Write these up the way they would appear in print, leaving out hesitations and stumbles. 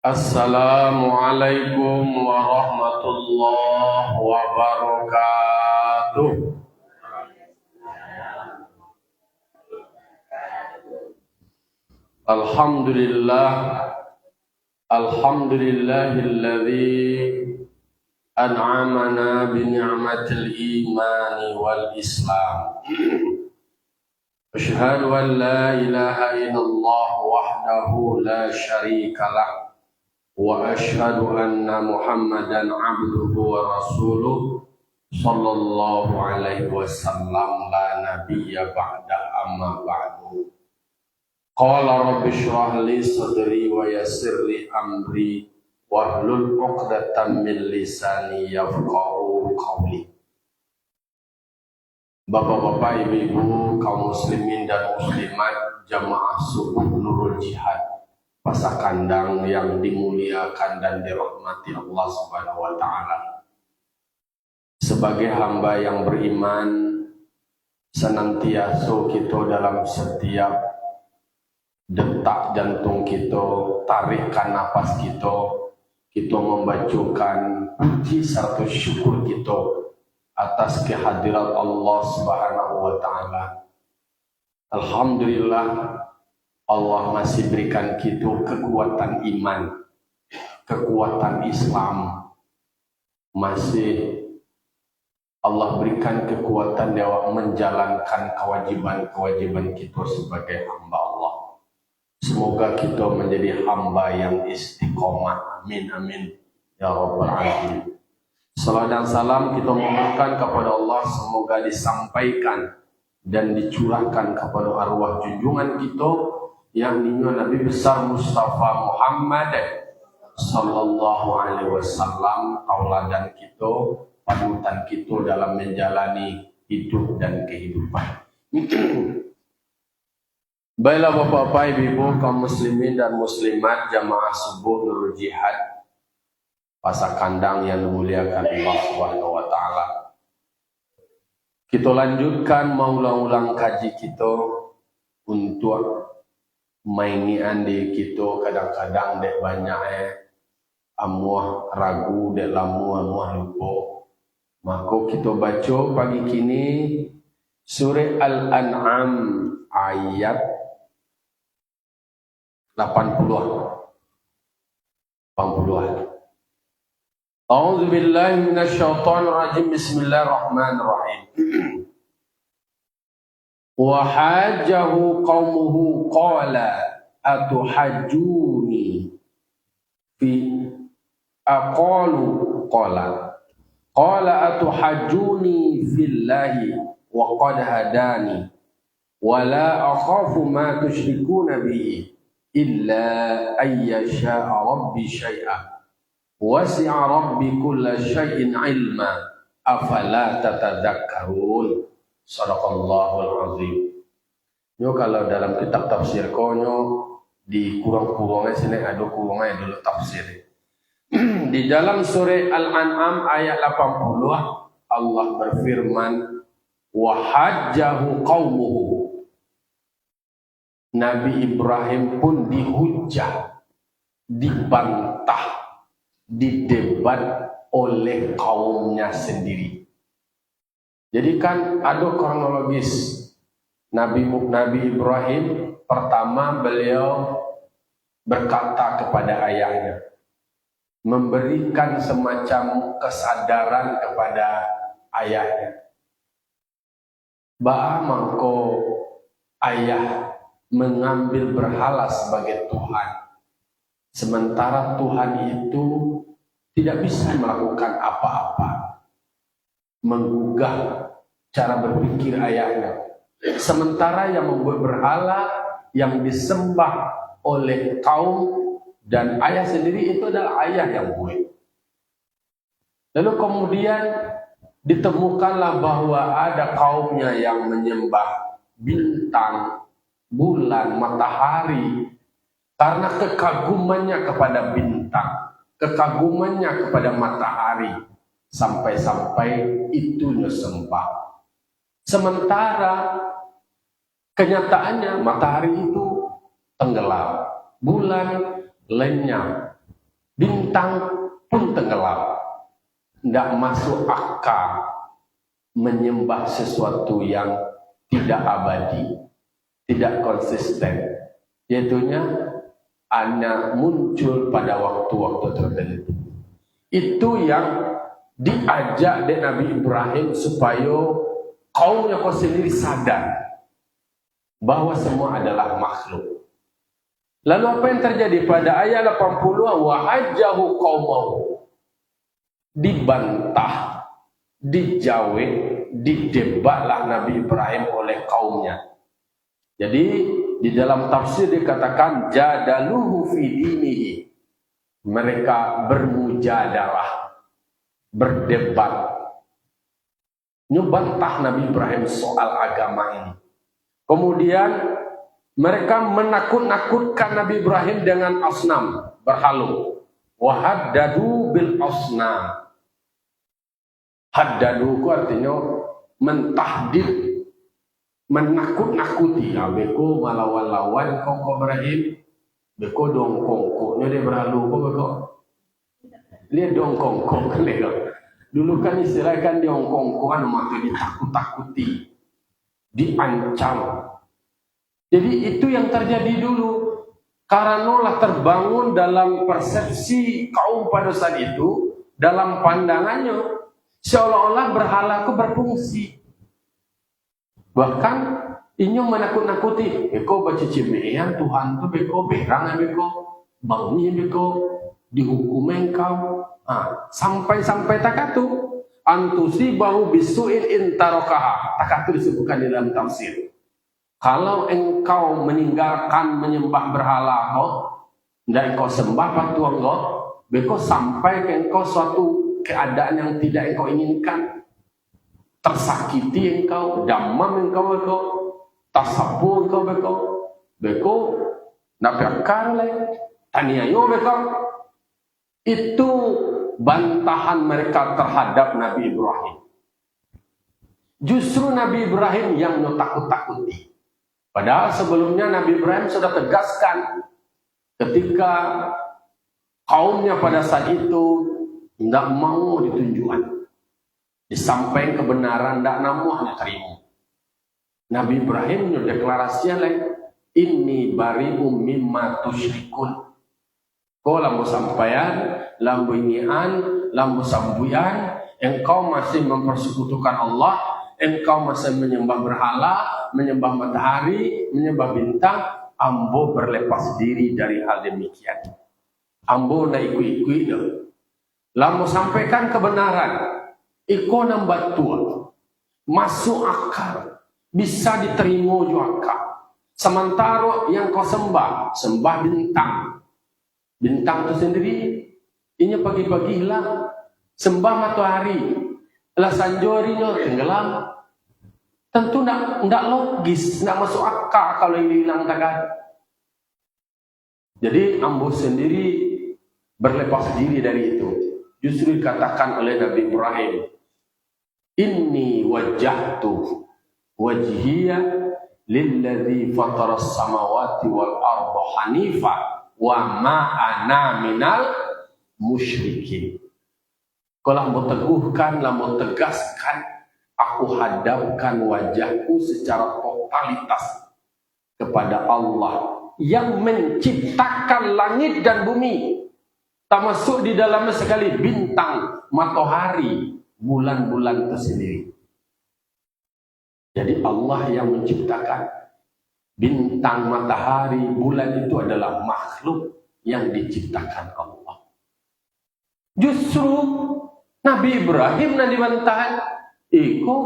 Assalamualaikum warahmatullahi wabarakatuh. Alhamdulillah, alhamdulillahilladzi an'amana bi ni'matil imani wal islam. Asyhadu an la ilaha illallah wahdahu la syarikalah wa asyhadu anna Muhammadan abduhu wa rasuluh sallallahu alaihi wasallam la nabiyya ba'da amma ba'du. Qala rabbi shrah li sadri wa yassir li amri wahlul 'uqdatam min lisani yafqahu qawli. Bapak-bapak, ibu-ibu, kaum muslimin dan muslimat, jamaah subuh Nurul Jihad, Pasar Kandang yang dimuliakan dan dirahmati Allah Subhanahu wa taala. Sebagai hamba yang beriman, senantiasa kita dalam setiap detak jantung kita, tarikan napas kita membacakan puji serta syukur kita atas kehadirat Allah Subhanahu wa taala. Alhamdulillah, Allah masih berikan kita kekuatan iman, kekuatan Islam. Masih Allah berikan kekuatan dalam menjalankan kewajiban-kewajiban kita sebagai hamba Allah. Semoga kita menjadi hamba yang istiqomah. Amin amin ya rabbal alamin. Salam dan salam kita mohonkan kepada Allah, semoga disampaikan dan dicurahkan kepada arwah junjungan kita yang Nabi besar Mustafa Muhammad sallallahu alaihi wasallam, tauladan kita, panutan kita dalam menjalani hidup dan kehidupan. Baiklah bapak-bapak, ibu-ibu, kaum muslimin dan muslimat, jamaah subuh Nurul Jihad, Pasar Kandang yang dimuliakan Allah Subhanahu wa taala. Kita lanjutkan mengulang-ulang kaji kita untuk mainian di kita kadang-kadang dek banyak amuah ragu dek lamu amuah lupa. Maka kita baca pagi kini surah Al-An'am ayat 80. A'udzu billahi minasyaitonir rajim. Bismillahirrahmanirrahim. Wa hajjahu qaumuhu qala atuhajjuni fi aqalu qala atuhajjuni fillahi wa qad hadani wa la akhafu ma tusyrikuna bihi illa ayyasha rabbi syai'a wasi'a rabbi kulla syai'in ilma afala tatadzakkarun. Shadaqallahul azim. Yo kalau dalam kitab tafsir konyo di kurang-kurangnya sini ada kurangnya dulu tafsir. Di dalam surah Al-An'am ayat 80 Allah berfirman wa hajjahu qaumuhu. Nabi Ibrahim pun dihujah, dibantah, didebat oleh kaumnya sendiri. Jadi kan ada kronologis Nabi Ibrahim. Pertama beliau berkata kepada ayahnya, memberikan semacam kesadaran kepada ayahnya, bahwa mangko ayah mengambil berhala sebagai Tuhan, sementara Tuhan itu tidak bisa melakukan apa-apa, menggugah cara berpikir ayahnya. Sementara yang membuat berhala yang disembah oleh kaum dan ayah sendiri itu adalah ayah yang buat. Lalu kemudian ditemukanlah bahwa ada kaumnya yang menyembah bintang, bulan, matahari karena kekagumannya kepada bintang, kekagumannya kepada matahari, sampai-sampai itu disembah. Sementara kenyataannya matahari itu tenggelam, bulan lenyap, Bintang pun tenggelam. Tidak masuk akal menyembah sesuatu yang tidak abadi, tidak konsisten. Yaitunya hanya muncul pada waktu-waktu tertentu. Itu yang diajak dari Nabi Ibrahim supaya kaumnya kau sendiri sadar bahwa semua adalah makhluk. Lalu apa yang terjadi pada ayat 80? Wahajjahu qaumahu. Dibantah, dijauh, didebatlah Nabi Ibrahim oleh kaumnya. Jadi di dalam tafsir dikatakan jadaluhu fi dinihi. Mereka bermujadalah, berdebat, nyebantah Nabi Ibrahim soal agama ini. Kemudian mereka menakut-nakutkan Nabi Ibrahim dengan asnam, berhalung. Wahaddadu bil asnam. Haddadu itu artinya mentahdid, menakut-nakuti. Ya, beko malawan-lawan kau Ibrahim, beko dongkongko. Dia berhalu kau beko. Lihat dongkongko lego. Dulu kan istilah kan dongkongko kan maka ditakut-takuti, diancam. Jadi itu yang terjadi dulu. Karena terbangun dalam persepsi kaum pada saat itu, dalam pandangannya seolah-olah berhala itu berfungsi. Bahkan ini menakut-nakuti. Beko baca cimean Tuhan tu beko berang beko bangun beko dihukum engkau. Sampai takatu antusi bahu bisuin intarokaha. Takatu disebutkan di dalam tafsir. Kalau engkau meninggalkan menyembah berhala kau, dan engkau sembah patuang kau, beko sampai ke engkau suatu keadaan yang tidak engkau inginkan, tersakiti engkau, damam engkau beko, tasapu engkau beko, nafiakar le, taniayo beko. Itu bantahan mereka terhadap Nabi Ibrahim. Justru Nabi Ibrahim yang takut-takuti. Padahal sebelumnya Nabi Ibrahim sudah tegaskan ketika kaumnya pada saat itu tidak mau ditunjukkan, disampaikan kebenaran tidak mau hanya terima. Nabi Ibrahim mendeklarasikan ini bari'um mimma tusyrikun. Kau lambu sampaian, lambu ingian, lambu sambuyan, engkau masih mempersekutukan Allah, engkau masih menyembah berhala, menyembah matahari, menyembah bintang. Ambo berlepas diri dari hal demikian. Ambo na ikut-ikut dah. Lambo sampaikan kebenaran, iko nambat tua, masuk akal, bisa diterima juga. Sementara yang kau sembah bintang. Bintang itu sendiri, ini pagi-pagi hilang. Sembah matahari, sanjorinya tenggelam. Tentu tidak logis, tidak masuk akal kalau ini hilang tagad. Jadi ambo sendiri berlepas diri dari itu. Justru dikatakan oleh Nabi Ibrahim, inni wajjahtu wajhiya lilladzi fataras samawati wal arda hanifa wa ma ana minal musyrikin. Kalau mau teguhkan, mau tegaskan, aku hadapkan wajahku secara totalitas kepada Allah yang menciptakan langit dan bumi, termasuk di dalamnya sekali bintang, matahari, bulan-bulan itu sendiri. Jadi Allah yang menciptakan bintang, matahari, bulan itu adalah makhluk yang diciptakan Allah. Justru Nabi Ibrahim yang dibantahan, kok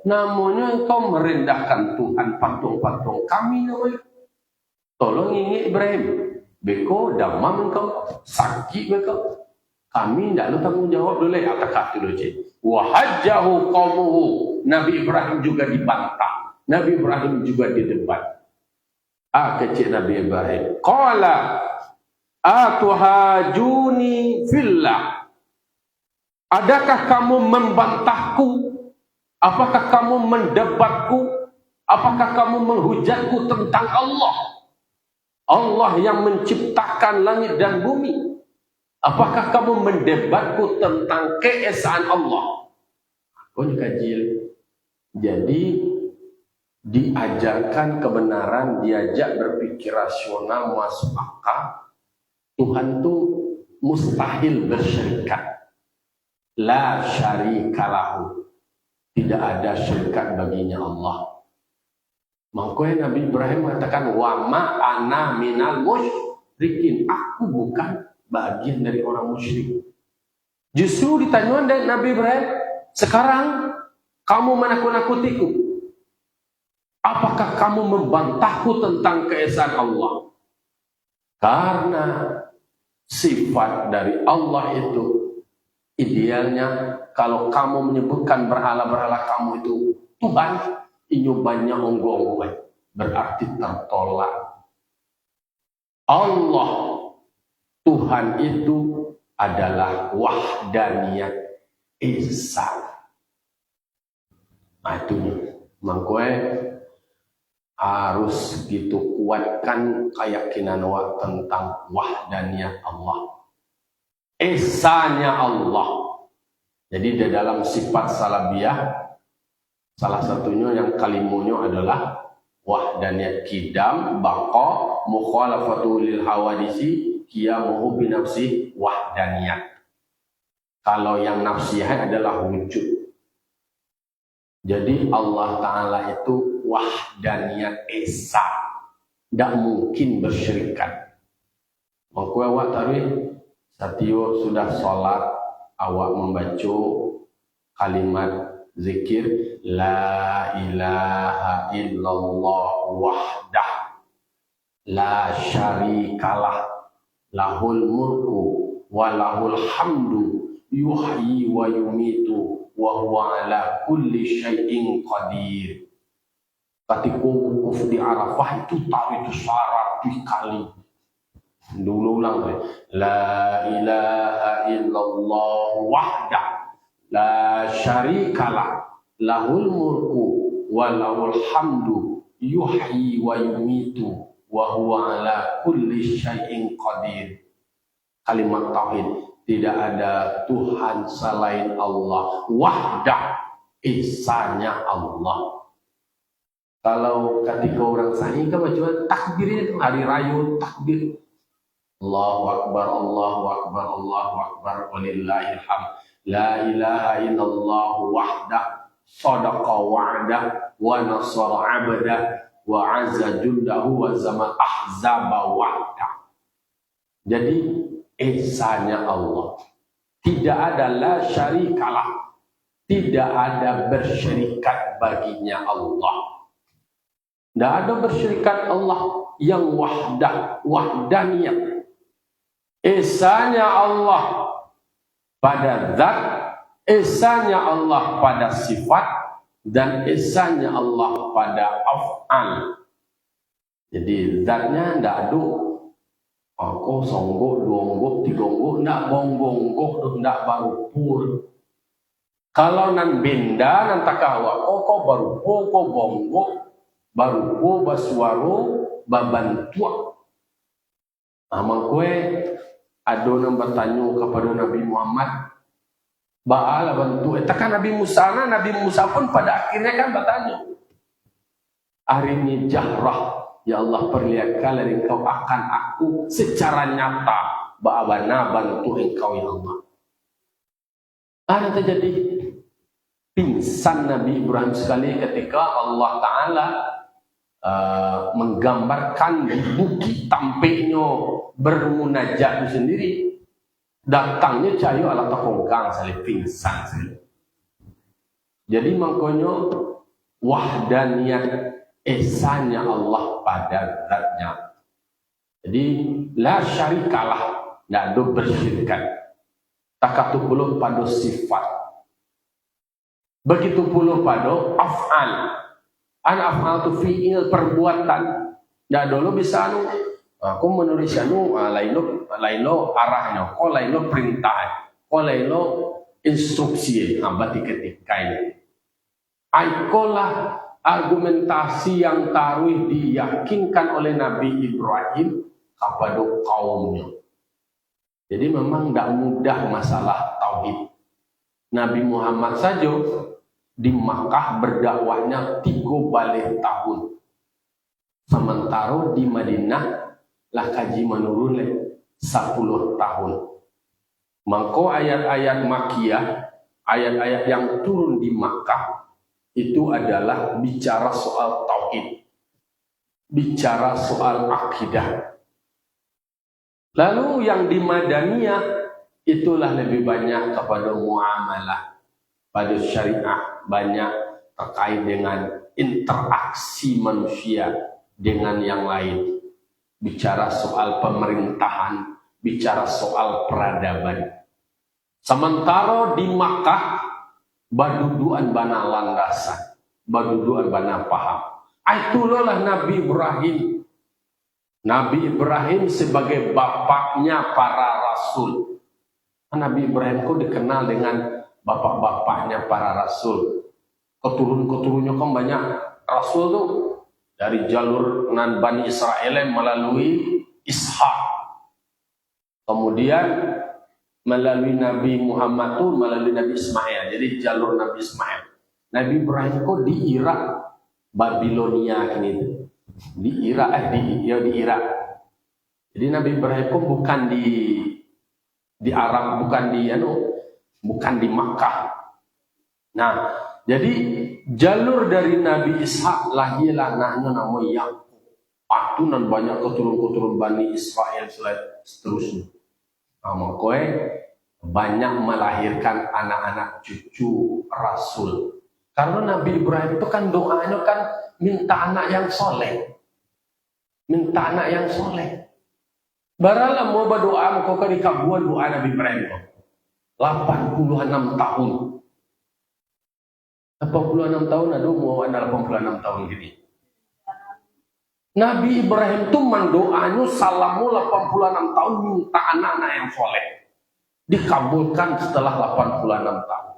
namanya engkau merendahkan Tuhan, patung-patung kami namanya. Tolong ini Ibrahim, beko damam engkau, sakit beko. Kami tidak tanggung jawab dulu ya, kata dulu cik. Wahajjahu qaumuhu. Nabi Ibrahim juga dibantah. Nabi Ibrahim juga didebat. Kecil Nabi Ibrahim. Qala atuhajuni fillah. Adakah kamu membantahku? Apakah kamu mendebatku? Apakah kamu menghujatku tentang Allah? Allah yang menciptakan langit dan bumi. Apakah kamu mendebatku tentang keesaan Allah? Aku dikaji. Jadi diajarkan kebenaran, diajak berpikir rasional, masuk akal. Tuhan itu mustahil bersyirikat. La syarikalahu. Tidak ada syirikat baginya Allah. Makanya Nabi Ibrahim mengatakan, wa ma ana minal musyrikin. Aku bukan bagian dari orang musyrik. Justru ditanya dari Nabi Ibrahim, sekarang kamu menakut-nakutiku. Apakah kamu membantahku tentang keesaan Allah? Karena sifat dari Allah itu idealnya, kalau kamu menyebutkan berhala-berhala kamu itu Tuhan, ini banyak onggong, berarti tertolak. Allah Tuhan itu adalah wahdaniyat esa. Nah itu makanya harus gitu kuatkan keyakinan tentang wahdaniyat Allah, esanya Allah. Jadi di dalam sifat salabiyah, salah satunya yang kalimunya adalah wahdaniyat kidam, baqa, mukhalafatu lil hawadisi, qiyamuhu bi nafsi wahdaniyat. Kalau yang nafsiyah adalah wujud. Jadi Allah Ta'ala itu wahdaniyat esa, tidak mungkin bersyirikat. Makanya awak tadi satyo sudah sholat, awak membaca kalimat zikir la ilaha illallah wahdah la syarikalah lahul mulku wa lahul hamdu yuhyi wa yumitu wa huwa ala kulli syai'in qadir. Ketika wukuf di Arafah itu tahu itu syarat dikali. Dulu ulang la ilaha illallah wahdah la syarikalah lahul mulku wa lahul hamdu yuhyi wa yumitu wa huwa ala kulli syai'in qadir. Kalimat tauhid, tidak ada Tuhan selain Allah, wahdah, esanya Allah. Kalau ketika orang sahih kan baca takbir itu hari raya takbir, Allahu akbar Allahu akbar Allahu akbar walillahil hamd. La ilaha illallah wahdah sadaqa wa'dah wa nasara 'abdah wa 'azza jundahu wa zama ahzaba wahdah. Jadi esanya Allah, tidak ada la syarikalah, tidak ada bersyirikat baginya Allah. Tidak ada bersyirikat Allah yang wahdah, wahdaniyat. Esanya Allah pada zat, esanya Allah pada sifat, dan esanya Allah pada af'al. Jadi zatnya tidak ada aku songgok, duonggok, tigonggok, ndak bonggok, ndak baru pur. Kalau nan benda, nan takawa, kok baru po, kok bonggok, baru po, basuaro, babantua. Ama kue, ada yang bertanya kepada Nabi Muhammad, ba'ala bantu. Kan Nabi Musa pun pada akhirnya kan bertanya, arini jahrah. Ya Allah, perlihatkan engkau akan aku secara nyata ba'abana bantu engkau ya Allah. Ada terjadi pingsan Nabi Ibrahim sekali ketika Allah Ta'ala menggambarkan di bukit tampeknya bermunajat itu sendiri. Datangnya cahayu ala takongkang sekali pingsan sekali. Jadi makanya wahdaniyat esanya Allah pada zatnya. Jadi la syarikalah, tidak ada bersyirikat. Takatu pula pada sifat. Begitu pula pada af'al. Af'al itu fi'il, perbuatan. Tidak dulu bisa aku menulis lain lo arahnya, kok lain lo perintah, kok lain lo instruksi. Berarti ketika ini aikolah argumentasi yang taruh diyakinkan oleh Nabi Ibrahim kepada kaumnya. Jadi memang tidak mudah masalah tauhid. Nabi Muhammad saja di Makkah berdakwahnya 3 balik tahun. Sementara di Madinah lah kaji menurun 10 tahun. Maka ayat-ayat Makkiyah, ayat-ayat yang turun di Makkah itu adalah bicara soal tauhid, bicara soal akidah. Lalu yang di Madaniyah itulah lebih banyak kepada muamalah, pada syariah, banyak terkait dengan interaksi manusia dengan yang lain. Bicara soal pemerintahan, bicara soal peradaban. Sementara di Makkah baduduan bana landasan, baduduan bana paham. Itulah Nabi Ibrahim. Nabi Ibrahim sebagai bapaknya para rasul. Nabi Ibrahim kok dikenal dengan bapak-bapaknya para rasul. Keturun-keturunnya kan banyak rasul tuh. Dari jalur nan Bani Israel melalui Ishak. Kemudian melalui Nabi Muhammad tuh melalui Nabi Ismail. Jadi jalur Nabi Ismail. Nabi Ibrahim kok di Irak, Babilonia ini. Di Irak di Irak. Jadi Nabi Ibrahim kok bukan di Arab, bukan di Makkah. Nah, jadi jalur dari Nabi Ishak lahirlah anaknya namanya Yakub. Patunan banyak keturun-keturun Bani Israel seterusnya. Nah, makanya banyak melahirkan anak-anak cucu Rasul. Karena Nabi Ibrahim itu kan doanya kan minta anak yang soleh. Minta anak yang soleh. Baralah mau berdoa, mau kau dikabul doa Nabi Ibrahim. 86 tahun. 86 tahun, aduh mau ada 86 tahun gini. Nabi Ibrahim itu mendoanya salamu 86 tahun minta anak-anak yang soleh. Dikabulkan setelah 86 tahun.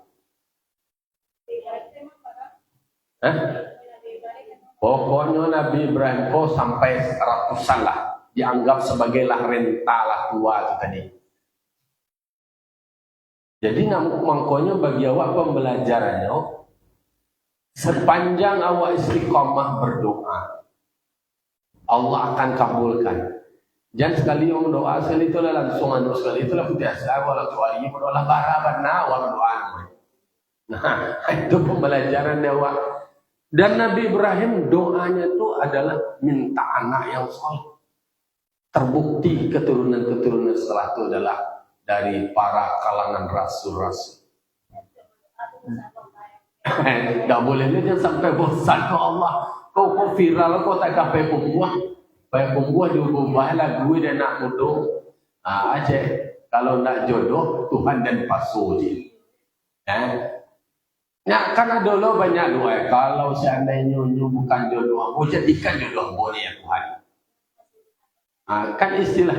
Pokoknya Nabi Ibrahim kok sampai ratusan lah. Dianggap sebagai lah renta lah tua itu tadi. Jadi makanya bagi awak pembelajarannya, sepanjang awak istiqomah berdoa, Allah akan kabulkan. Jangan sekali yang doa sekali itu langsung anu sekali itu lah putih asa wala tuari berdoa barabana wala doa. Nah, itu pembelajaran awak. Dan Nabi Ibrahim doanya itu adalah minta anak yang soleh. Terbukti keturunan-keturunan setelah itu adalah dari para kalangan rasul-rasul. Gak boleh ini dia sampai bosan ke Allah. Kau viral kau tak kapai pembuah diubah lah gue dan nak mudo. Aja kalau nak jodoh Tuhan dan pasu je. Ya kan ada lo banyak doa. Kalau seandainya bukan jodoh, aku jadikan jodoh boleh ya Tuhan. Kan istilah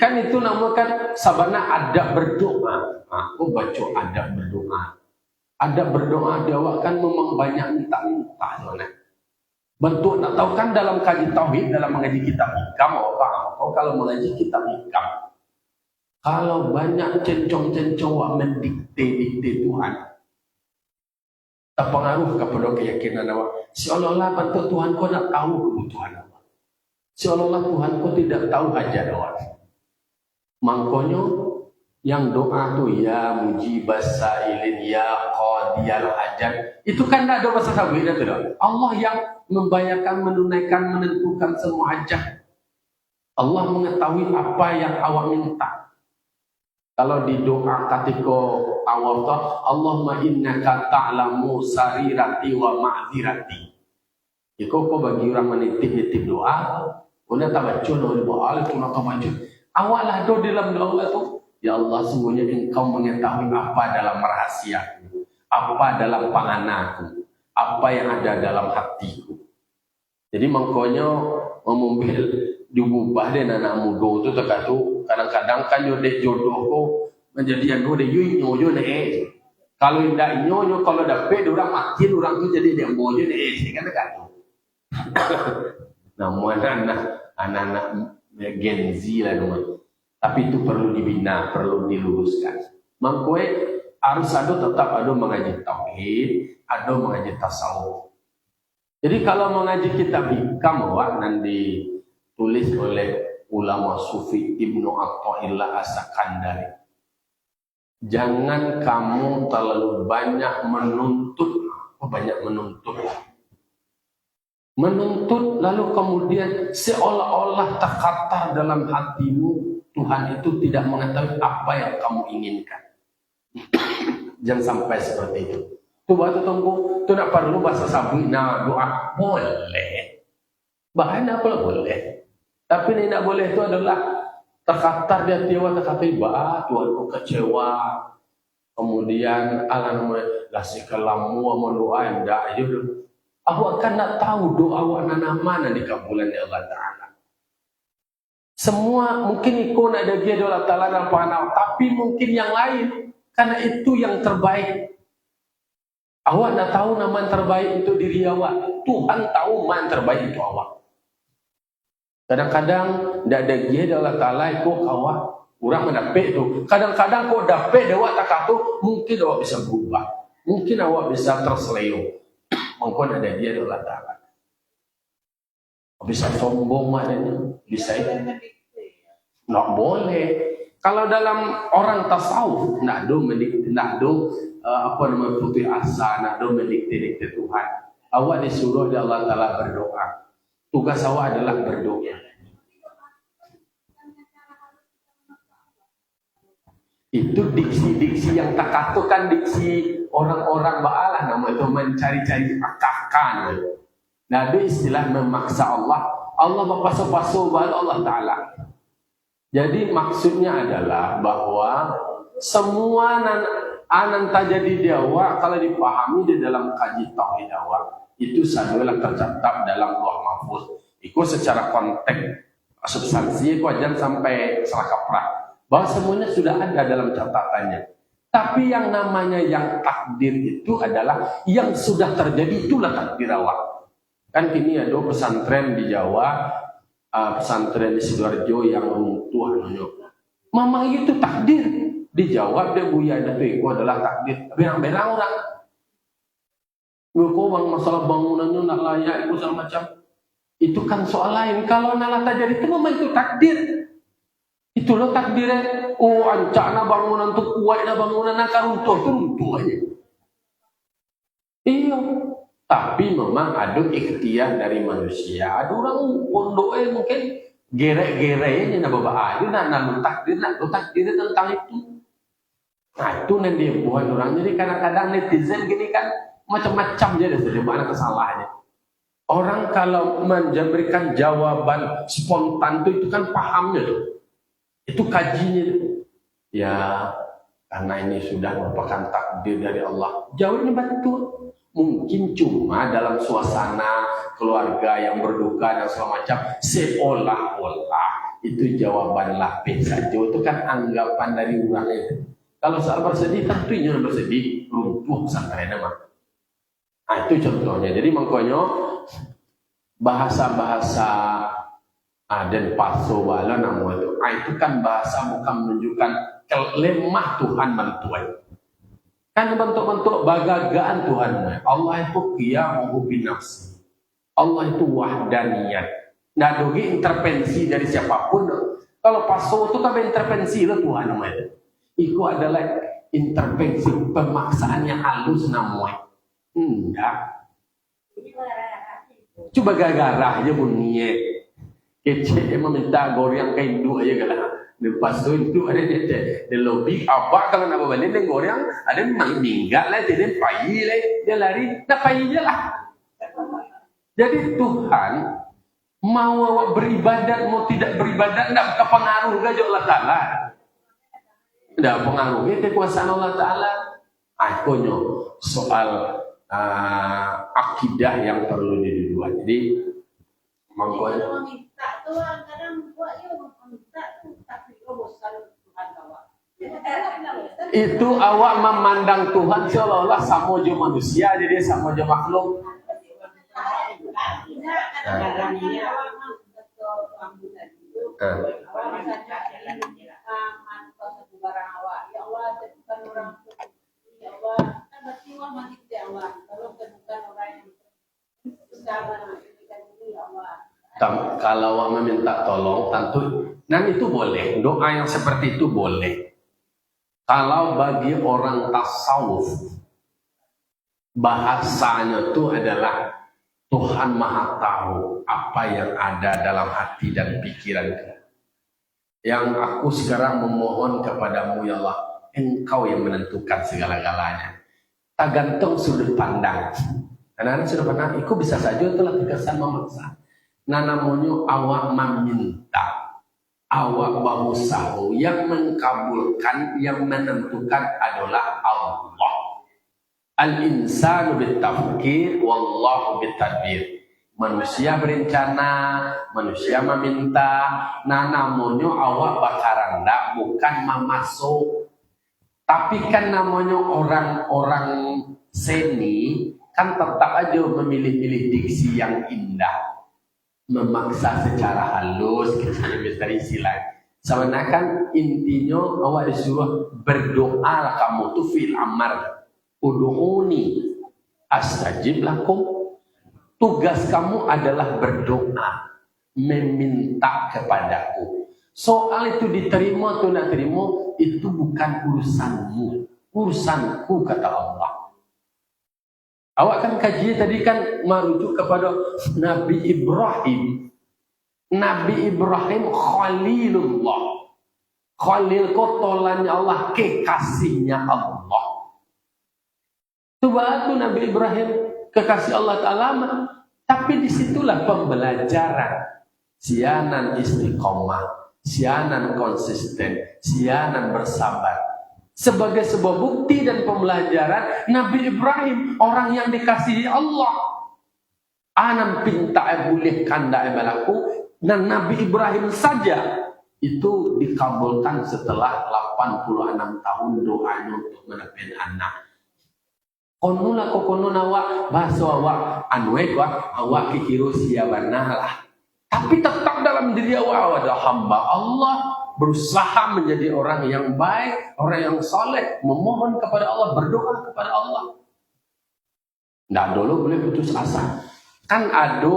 kan itu namakan sabana adab berdoa. Aku baca adab berdoa. Adab berdoa dia kan memang banyak minta-minta soalnya. Bentuk nak tahu kan dalam kaji tauhid, dalam mengaji kitab hikam apa? Kalau mengaji kitab hikam, kalau banyak cencong-cencong mendikte Tuhan, terpengaruh kepada keyakinan awak. Seolah-olah bentuk Tuhan kau nak tahu kebutuhan awak. Seolah-olah Tuhan kau tidak tahu hajat awak. Makanya yang doa tu ya mujibas sailin ya qadiyal hajat itu kan tidak ada bahasa sabit itu dah. Allah yang membayarkan, menunaikan, menentukan semua hajat. Allah mengetahui apa yang awak minta. Kalau di doa ketika awal tu Allahumma innaka ta'lamu sarirati wa ma'zirati. Jika kau bagi orang menitip doa, kau tak baca oleh doa, kau tak baca. Awaklah doa dalam doa tu. Ya Allah, sungguhnya Engkau mengetahui apa dalam rahasiaku, apa dalam panganaku, apa yang ada dalam hatiku. Jadi makanya memombil diubah dan anak muda itu terkatu kadang-kadang kan jodohku menjadi anu de nyoyo ne. Kalau tidak nyoyo, kalau dapat orang makin orang tu jadi dia moyo ne kan terkatu. Namun anak-anak Gen Z lah nama. Tapi itu perlu dibina, perlu diluruskan. Mangkoe harus tetap ada mengaji tauhid, ada mengaji tasawuf. Jadi kalau mengaji kitab hikam nanti ditulis oleh ulama sufi Ibnu Athaillah As-Sakandari. Jangan kamu terlalu banyak menuntut, menuntut lalu kemudian seolah-olah terkata dalam hatimu Tuhan itu tidak mengetahui apa yang kamu inginkan. Jangan sampai seperti itu. Tu batu tunggu, tu nak perlu bahasa sabi na doa boleh. Bahan apa boleh. Tapi ini tidak boleh itu adalah terkata dia tiwa terkata Tuhan ku kecewa. Kemudian Allah lah si kalamu mau doa ndak aja. Awak kan nak tahu doa awak nana mana dikabulan ya Allah Taala. Semua mungkin ikut nak ada dia Allah Taala dalam panau, tapi mungkin yang lain karena itu yang terbaik. Awak nak tahu nama yang terbaik itu diri awak. Tuhan tahu mana yang terbaik itu awak. Kadang-kadang tidak ada dia Allah Taala ikut awak. Orang mendapet tu. Kadang-kadang kau dapet awak tak tu, mungkin awak bisa berubah. Mungkin awak bisa terseleo. Mungkin ada dia Allah Taala. Bisa sombong maknanya. Bisa itu. Tak boleh. Kalau dalam orang tasawuf, nak do putus asa, nak do mendikte Tuhan. Awak disuruh oleh Allah Taala berdoa. Tugas awak adalah berdoa. Itu diksi-diksi yang tak katukan diksi orang-orang ba'alah nama itu mencari-cari akakan. Nah, ada istilah memaksa Allah. Allah berpasu-pasu bahwa Allah Ta'ala. Jadi maksudnya adalah bahwa semua anan tajadi diawa kalau dipahami di dalam kaji tauhid awak itu adalah tercatat dalam Lauh Mahfuz. Itu secara konteks substansi itu jangan sampai salah kaprah. Bahwa semuanya sudah ada dalam catatannya. Tapi yang namanya yang takdir itu adalah yang sudah terjadi, itulah takdir awak. Kan kini ada pesantren di Jawa, pesantren di Sidoarjo yang runtuh. Memang itu takdir. Dijawab dia Buya itu adalah takdir. Berang-berang orang. Kau bang masalah bangunannya nak layak itu segala macam. Itu kan soal lain. Kalau nalar terjadi itu memang itu takdir. Itulah takdirnya. Oh, ancana bangunan tu kuat, na bangunan nak runtuh tu runtuh aja. Iya. Tapi memang ada ikhtiar dari manusia. Ada orang pondoknya mungkin gerek-gereknya nak bawa aja, nak takdir tentang itu. Nah itu nanti dia buat orang. Jadi kadang-kadang netizen gini kan macam-macam jadi mana kesalahannya. Orang kalau memberikan jawaban spontan itu kan pahamnya tuh. Itu kajinya. Ya, karena ini sudah merupakan takdir dari Allah. Jawabnya betul. Mungkin cuma dalam suasana keluarga yang berduka dan segala macam, seolah-olah itu jawaban lapis saja. Itu kan anggapan dari orang itu. Kalau soal bersedih, tentunya bersedih. Runtuh sampai nama. Nah, itu contohnya. Jadi makanya bahasa-bahasa dan paso wala nama itu kan bahasa bukan menunjukkan lemah Tuhan mentuai. Kan bentuk-bentuk bagagaan Tuhan. Allah itu qiyamuhu binafsi. Allah itu wahdaniyat. Nggak dogi intervensi dari siapapun. Kalau paso itu kan intervensi itu Tuhan namanya. Itu adalah intervensi pemaksaan yang halus namanya. Enggak. Coba gara-gara aja bunyinya. Kecil meminta goreng ke Hindu aja kan. Lepas itu ada di lobby apa kalau nak balik dengan goreng ada minggat lah jadi payi lah dia lari dah payi je lah. Jadi Tuhan mau awak beribadat mau tidak beribadat tidak pengaruh ke Allah Taala. Tidak pengaruh kekuasaan Allah Taala. Akhirnya soal akidah yang perlu didudukan. Jadi mangkon itu awak memandang Tuhan seolah-olah sama je manusia, jadi sama je makhluk. kalau awak meminta tolong tentu, dan itu boleh, doa yang seperti itu boleh. Kalau bagi orang tasawuf, bahasanya itu adalah Tuhan Maha Tahu apa yang ada dalam hati dan pikiran kita. Yang aku sekarang memohon kepadamu ya Allah, Engkau yang menentukan segala-galanya. Tak gantung sudut pandang. Anak-anak sudut pandang, itu bisa saja itulah terkesan memaksa. Nah namanya awak meminta, awak berusaha, yang mengkabulkan, yang menentukan adalah Allah. Al-insanu bitafkir, wallahu bitadbir. Manusia berencana, manusia meminta, nah namanya awak bakaranda, bukan memasuk. Tapi kan namanya orang-orang seni, kan tetap aja memilih-milih diksi yang indah. Memaksa secara halus, kita misteri silat. Sebenarnya kan intinya awak disuruh berdoa kamu tuh fil amar. Udu'uni astajib lakum. Tugas kamu adalah berdoa, meminta kepadaku. Soal itu diterima atau tidak terima, itu bukan urusanmu, urusanku, kata Allah. Awak kan kaji tadi kan merujuk kepada Nabi Ibrahim. Nabi Ibrahim Khalilullah. Khalil kotolannya Allah, kekasihnya Allah. Coba itu Nabi Ibrahim kekasih Allah Ta'ala, tapi disitulah pembelajaran. Sianan istiqomah, sianan konsisten, sianan bersabar. Sebagai sebuah bukti dan pembelajaran, Nabi Ibrahim orang yang dikasihi Allah. Anam pinta boleh kanda balaku, dan Nabi Ibrahim saja itu dikabulkan setelah 86 tahun doanya untuk menepi anak. Konula kokonuna awak bahasa awak anwek awak kikiru siabana lah. Tapi tetap dalam diri awak ada hamba Allah, berusaha menjadi orang yang baik, orang yang soleh, memohon kepada Allah, berdoa kepada Allah. Nggak dulu boleh putus asa. Kan ada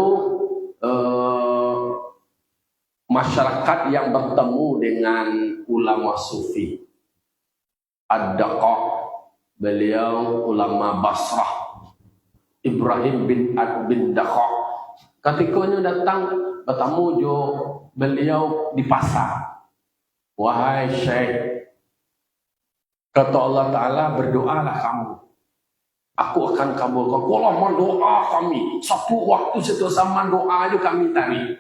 masyarakat yang bertemu dengan ulama sufi. Ada kok beliau ulama Basrah, Ibrahim bin Dakhak. Ketikanya datang bertemu jo beliau di pasar. Wahai Syekh, kata Allah Ta'ala, berdoalah kamu, aku akan kabulkan. Kalau mau doa kami, satu waktu satu sama doa aja kami tadi.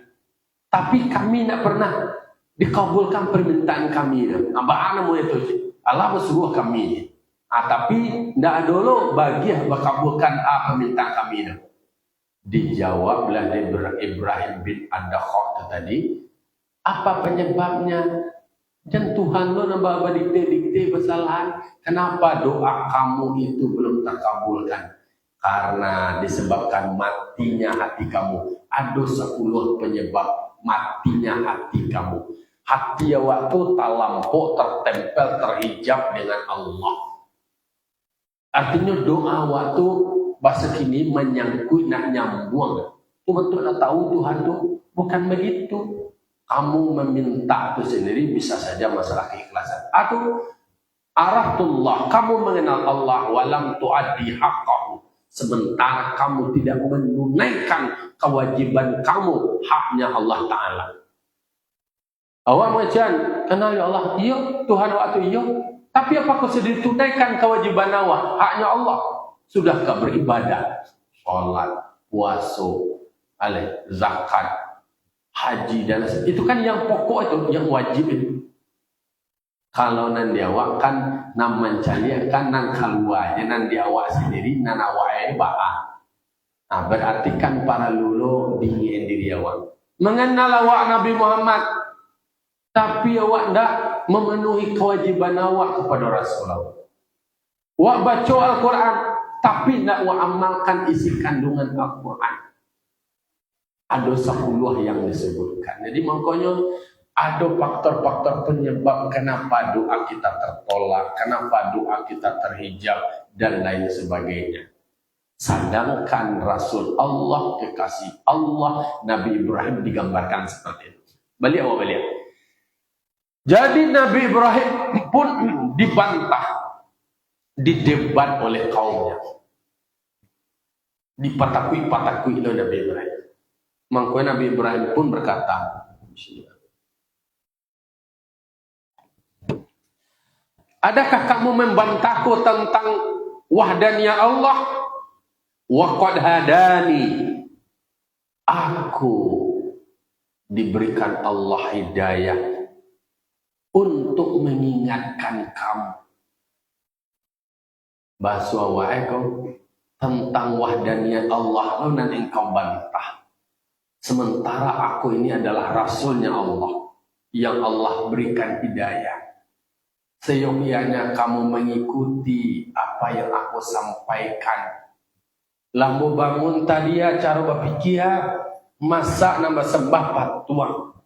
Tapi kami tidak pernah dikabulkan permintaan kami. Apa mau itu? Allah bersuruh kami. Tapi tidak dulu bagi bakabulkan permintaan kami. Dijawablah Ibrahim bin Ad-Dakhak tadi, apa penyebabnya? Dan Tuhan lo nambah dikte kesalahan. Kenapa doa kamu itu belum terkabulkan? Karena disebabkan matinya hati kamu. Ada 10 penyebab matinya hati kamu. Hati waktu talampau tertempel terhijab dengan Allah. Artinya doa waktu bahasa kini menyangkut nak nyambung. Itu betul nak tahu Tuhan tu bukan begitu. Kamu meminta itu sendiri bisa saja masalah keikhlasan. Atau arahtullah, kamu mengenal Allah walam tuaddi haqqahu. Sementara kamu tidak menunaikan kewajiban kamu, haknya Allah Ta'ala. Awak macam kenal ya Allah, iya Tuhan waktu iya. Tapi apakah sudah ditunaikan kewajiban awak, haknya Allah? Sudahkah beribadah, sholat, puasa, zakat, haji dan itu kan yang pokok itu, yang wajib itu. Kalau nanti awak kan nam mencari kan nan keluarnya nanti awak sendiri nan awak ba'a. Nah, berarti kan para lulu dingin diri awak. Mengenal awak Nabi Muhammad, tapi awak tidak memenuhi kewajiban awak kepada Rasulullah. Awak baca Al-Quran, tapi tidak awak amalkan isi kandungan Al-Quran. Ada 10 yang disebutkan. Jadi makanya ada faktor-faktor penyebab kenapa doa kita tertolak, kenapa doa kita terhijab, dan lain sebagainya. Sedangkan Rasul Allah, kekasih Allah, Nabi Ibrahim digambarkan seperti itu. Balik. Jadi Nabi Ibrahim pun dibantah, didebat oleh kaumnya. Dipatakui oleh Nabi Ibrahim. Maka Nabi Ibrahim pun berkata, adakah kamu membantahku tentang wahdaniyah Allah? Wa qad hadani, aku diberikan Allah hidayah untuk mengingatkan kamu. Bahasa kau tentang wahdaniyah Allah lalu nanti engkau bantah. Sementara aku ini adalah rasulnya Allah yang Allah berikan hidayah. Seyogianya kamu mengikuti apa yang aku sampaikan. Lambu bangun tadi ya cara berpikir masak nambah sembah patuang.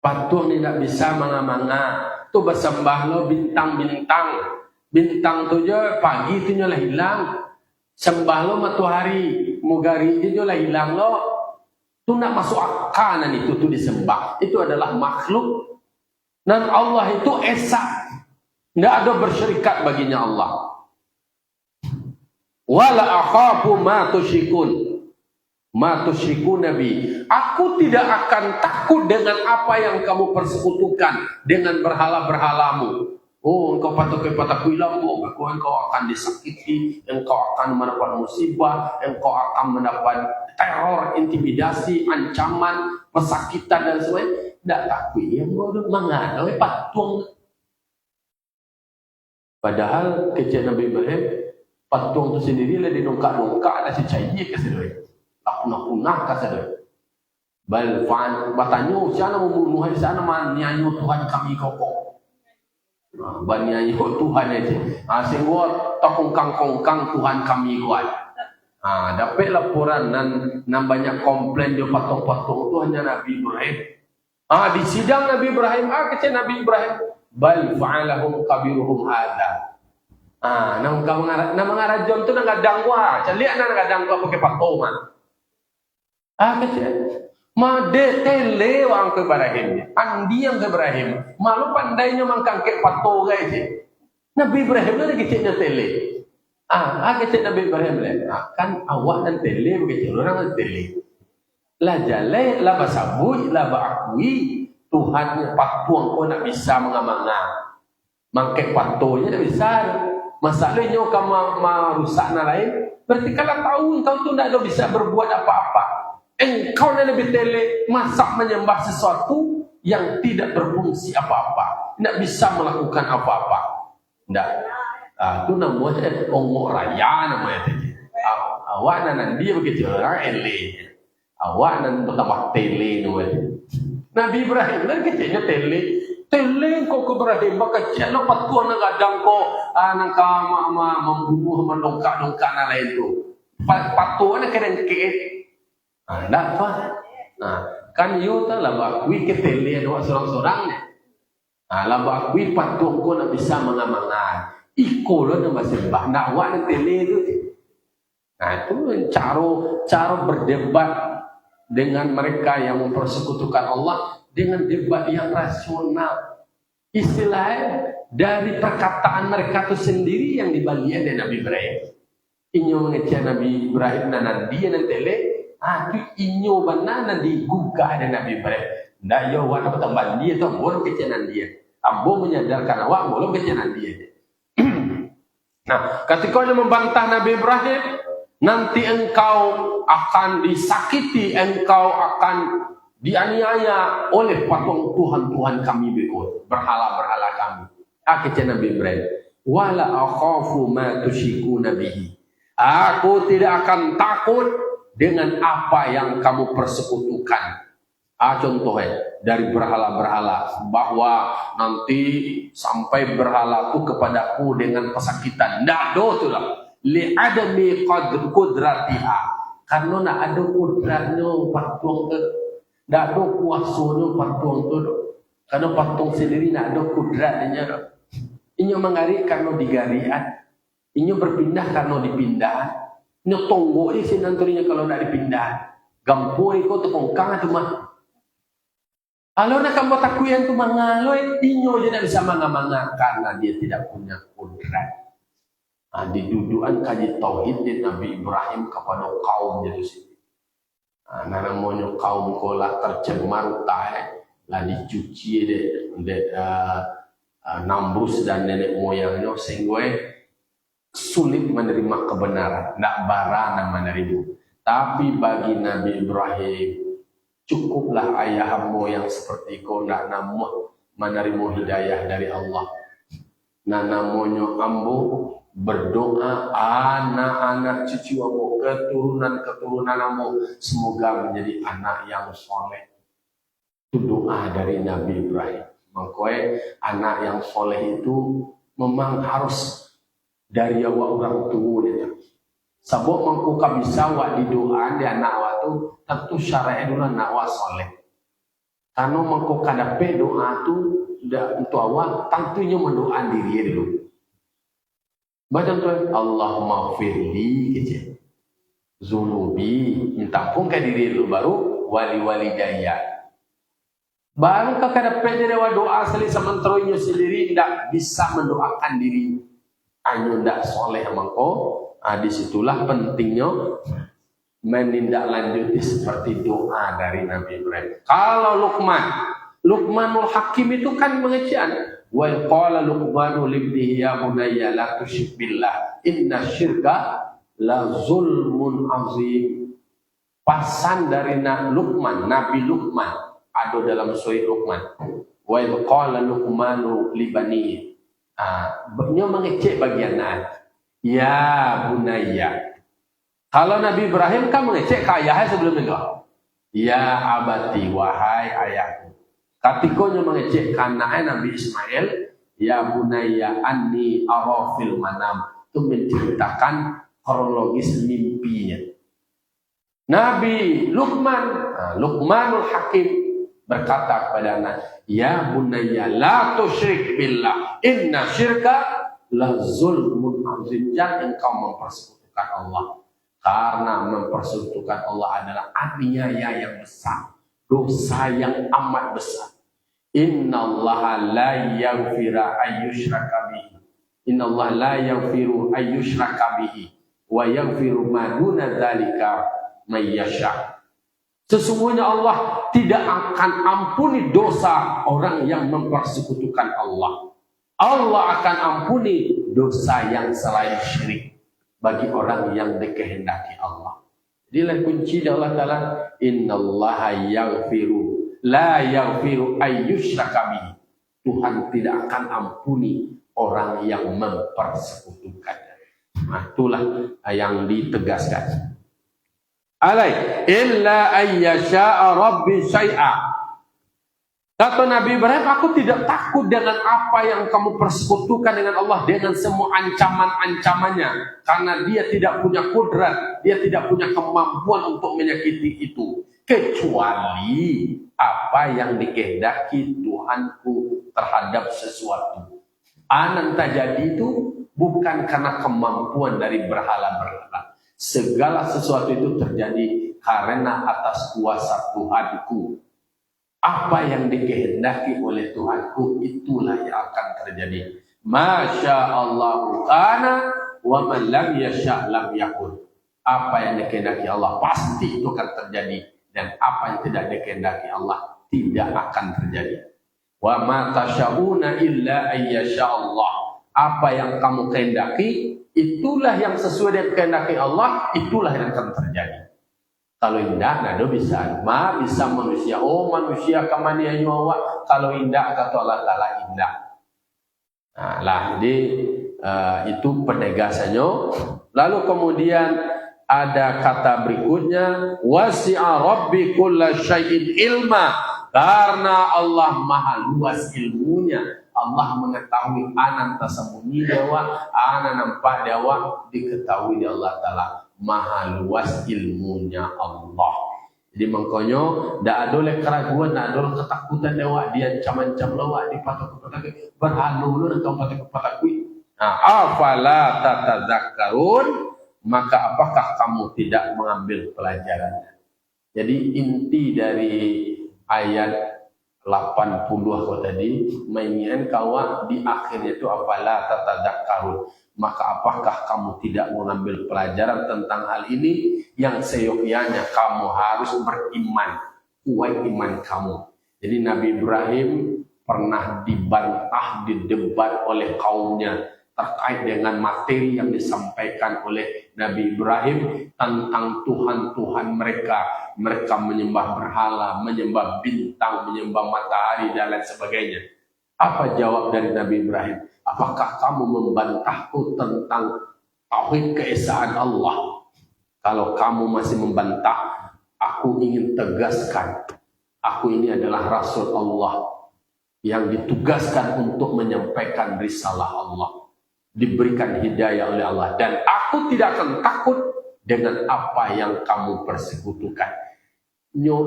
Patuang tidak bisa manga-manga. Tu bersembah lo bintang-bintang. Bintang tu je pagi tu nyolah hilang. Sembah lo matahari, mugari je nyolah hilang lo. Tu nak masuk akal nan itu tu disembah. Itu adalah makhluk. Dan Allah itu esa. Tidak ada bersyirikat baginya Allah. Wala akhafu ma tusyrikun nabi. Aku tidak akan takut dengan apa yang kamu persekutukan dengan berhala-berhalamu. Oh, engkau patakui lampu, engkau akan disakiti, engkau akan mendapat musibah, engkau akan mendapat teror, intimidasi, ancaman, pesakitan dan sebagainya. Tak takut yang bodoh mengada patung. Padahal kecil Nabi Ibrahim, patung itu sendiri lah dinongkak-nongkak ada si cair ke sedoi. Punah-punah ke sedoi. Bal fan batanya siapa membunuh di sana manianyo Tuhan kami kokok. Banianyo Tuhan aja. Sehingga takongkang-kongkang Tuhan kami kuat. Dapat laporan nan banyak komplain dia patung-patung itu hanya Nabi Ibrahim. Di sidang Nabi Ibrahim, kecil Nabi Ibrahim, bal fa'alahum kabiruhum hadza. Nang mangarajon tu nang gadang wa, caliak nang gadang wa pakai patung. Kecil. Made tele wa ang Ibrahim. Andi ang Ibrahim. Malu pandainya mangkangke patung guys. Nabi Ibrahim lagi kecilnya tele. Kecil Nabi Ibrahim lah. Kan awak dan tele begitu orang tele. La jalai, la basabui, la baakui. Tuhan patuang kau nak bisa mengamanga. Mangkek patunya nak bisa. Masalahnya kamu merusak na lain. Berarti kalau tahu engkau tu nak bisa berbuat apa-apa. Engkau nak lebih tele masak menyembah sesuatu yang tidak berfungsi apa-apa. Tidak bisa melakukan apa-apa. Tidak. Itu namanya ongok raya namanya tadi. Awak nan dia begitu orang ele. Awak nan bertambah tele namanya. Nabi Ibrahim kan kecilnya tele kau ke Ibrahim maka kecil lepas tu nak gadang kau nak membunuh mendongkak-dongkak na lain tu. Patu nak kena ke. Dak apa? Kan you ta lah bakui ke tele ada seorang-seorang ni. Lah bakui patu kau nak bisa mengamangan. Iko lo nama sembah nak awak nak tele tu. Itu cara berdebat dengan mereka yang mempersekutukan Allah dengan debat yang rasional. Istilahnya dari perkataan mereka itu sendiri yang dibalikan dari Nabi Ibrahim. Inyo mengecek Nabi Ibrahim dan dia nanti tele. Itu inyo benar digugah dari Nabi Ibrahim. Ndak yo wan tambah dia tu boleh kecenan dia. Ambo menyadarkan awak boleh kecenan dia. Nah, ketika dia membantah Nabi Ibrahim, nanti engkau akan disakiti, engkau akan dianiaya oleh patung Tuhan kami berikut, berhala-berhala kami. Kata Nabi Ibrahim, wala akhafu ma tusyrikuna bihi. Aku tidak akan takut dengan apa yang kamu persekutukan. Contohnya dari berhala-berhala, bahwa nanti sampai berhala itu kepadaku dengan pesakitan. Tidak ada tu lah. Li'adami qudratiha, karena nak ada kudratnya patung tu, nak ada kuasanya patung tu, karena patung sendiri nak ada kudratnya. Ini mengari karena digarian, Ini berpindah karena dipindah. Ini tonggo ini sinantorinya kalau tidak dipindah. Gampoi ko tepongkang itu mah. Kalau nak kamu takuyan tu mangaloi, inyo je tidak bisa manga-manga karena dia tidak punya kudrat. Di duduan kaji tauhid di Nabi Ibrahim kepada kaum jadi sini. Namanya kaum kola tercemar tahe, lah dicuci de Namrus dan nenek moyangnya sehingga sulit menerima kebenaran, tidak barana menerima. Tapi bagi Nabi Ibrahim cukuplah ayahmu yang seperti kau nak namu menerima hidayah dari Allah. Nah namanya ambo berdoa anak-anak cucu ambo, keturunan ambo semoga menjadi anak yang soleh. Itu doa dari Nabi Ibrahim. Makanya anak yang soleh itu memang harus dari awak orang tua dia. Sabuk mangku kabisa wa di doa di anak awak tu tentu syariat dulu anak awak soleh. Karena mangku kadape doa tu dah untuk awak tentunya mendoa diri dulu. Baca tu Allahumma firli kece. Zunubi minta pun ke diri dulu baru wali daya. Baru ke kadape dia doa seli sementeronya sendiri tidak bisa mendoakan diri. Hanya tidak soleh mangko. Disitulah pentingnya menindaklanjuti seperti doa dari Nabi Ibrahim. Kalau Luqmanul Hakim itu kan pengajian. Wa qala Luqmanu libnihi ya bunayya la tusyrik billah inna syirka la zulmun azim. Pasan dari Nabi Luqman ada dalam surah Luqman. Wa qala Luqmanu libanihi. Beliau mengecek bagian ya bunayya. Kalau Nabi Ibrahim kan mengecek ke ayahnya sebelum itu. Ya abati, wahai ayahku. Katikonya mengecek ke anaknya Nabi Ismail. Ya bunayya anni ara fil manam. Itu menceritakan kronologis mimpinya. Nabi Luqmanul Hakim berkata kepada anak, ya bunayya la tusyrik billah inna syirka la zulmun azim. Jangan engkau mempersekutukan Allah, karena mempersekutukan Allah adalah aniaya yang besar, dosa yang amat besar. Innallaha la yaghfiru ayyushraka bihi. Innallaha la yaghfiru ayyushraka bihi wa yaghfiru ma duna dzalika may yasha. Sesungguhnya Allah tidak akan ampuni dosa orang yang mempersekutukan Allah. Allah akan ampuni dosa yang selain syirik bagi orang yang dikehendaki Allah. Inilah kunci dari Allah Ta'ala. Innallaha yaghfiru la yaghfiru ayyushraka bihi. Tuhan tidak akan ampuni orang yang mempersekutukannya. Nah, itulah yang ditegaskan. Alai illa ayyasha'a rabbi syai'a. Kata Nabi Ibrahim, aku tidak takut dengan apa yang kamu persekutukan dengan Allah, dengan semua ancaman-ancamannya. Karena dia tidak punya kudrat, dia tidak punya kemampuan untuk menyakiti itu. Kecuali apa yang dikehendaki Tuhanku terhadap sesuatu. Anan terjadi itu bukan karena kemampuan dari berhala-berhala. Segala sesuatu itu terjadi karena atas kuasa Tuhanku. Apa yang dikehendaki oleh Tuhanku itulah yang akan terjadi. Masya Allah kana wa man lam yasha lam yakun. Apa yang dikehendaki Allah pasti itu akan terjadi, dan apa yang tidak dikehendaki Allah tidak akan terjadi. Wa ma tasyauna illa ayyasha Allah. Apa yang kamu kehendaki itulah yang sesuai dengan kehendaki Allah, itulah yang akan terjadi. Kalau indah, nado bisa. Bisa manusia. Oh, manusia kamania nyawa. Kalau indah, kata Allah Ta'ala indah. Nah, lah, jadi itu penegasannya. Lalu kemudian ada kata berikutnya, wasi'a rabbi kulla syai'in ilma. Karena Allah maha luas ilmunya. Allah mengetahui anan tersembunyi dewa, anan nampak dewa, diketahui di Allah Ta'ala. Maha luas ilmunya Allah. Jadi makanya tidak ada oleh keraguan, tidak ada oleh ketakutan dewa, dia caman-cam lawak di patok-patok berhalu lu dan patok-patok Nah, afala tatadzakkarun, maka apakah kamu tidak mengambil pelajarannya? Jadi inti dari ayat 80 aku tadi, mainkan kawa di akhirnya itu afala tatadzakkarun. Maka apakah kamu tidak mengambil pelajaran tentang hal ini? Yang seyogyanya kamu harus beriman, kuat iman kamu. Jadi Nabi Ibrahim pernah dibantah, didebat oleh kaumnya terkait dengan materi yang disampaikan oleh Nabi Ibrahim tentang Tuhan-Tuhan mereka. Mereka menyembah berhala, menyembah bintang, menyembah matahari, dan lain sebagainya. Apa jawab dari Nabi Ibrahim? Apakah kamu membantahku tentang tauhid keesaan Allah? Kalau kamu masih membantah, aku ingin tegaskan, aku ini adalah Rasul Allah yang ditugaskan untuk menyampaikan risalah Allah, diberikan hidayah oleh Allah, dan aku tidak akan takut dengan apa yang kamu persekutukan.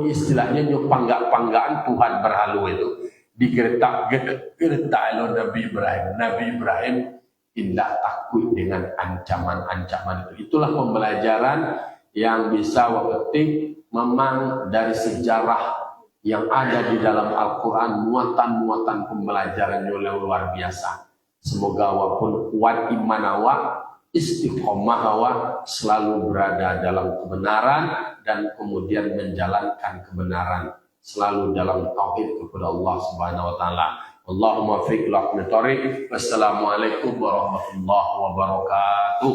Istilahnya panggaan Tuhan berhalu itu digertak oleh Nabi Ibrahim. Nabi Ibrahim tidak takut dengan ancaman-ancaman itu. Itulah pembelajaran yang bisa petik memang dari sejarah yang ada di dalam Al-Quran, muatan-muatan pembelajaran yang luar biasa. Semoga walaupun kuat iman awak, istiqomah awak, selalu berada dalam kebenaran dan kemudian menjalankan kebenaran, selalu dalam tauhid kepada Allah Subhanahu wa taala. Allahumma fiq lak. Wassalamualaikum warahmatullahi wabarakatuh.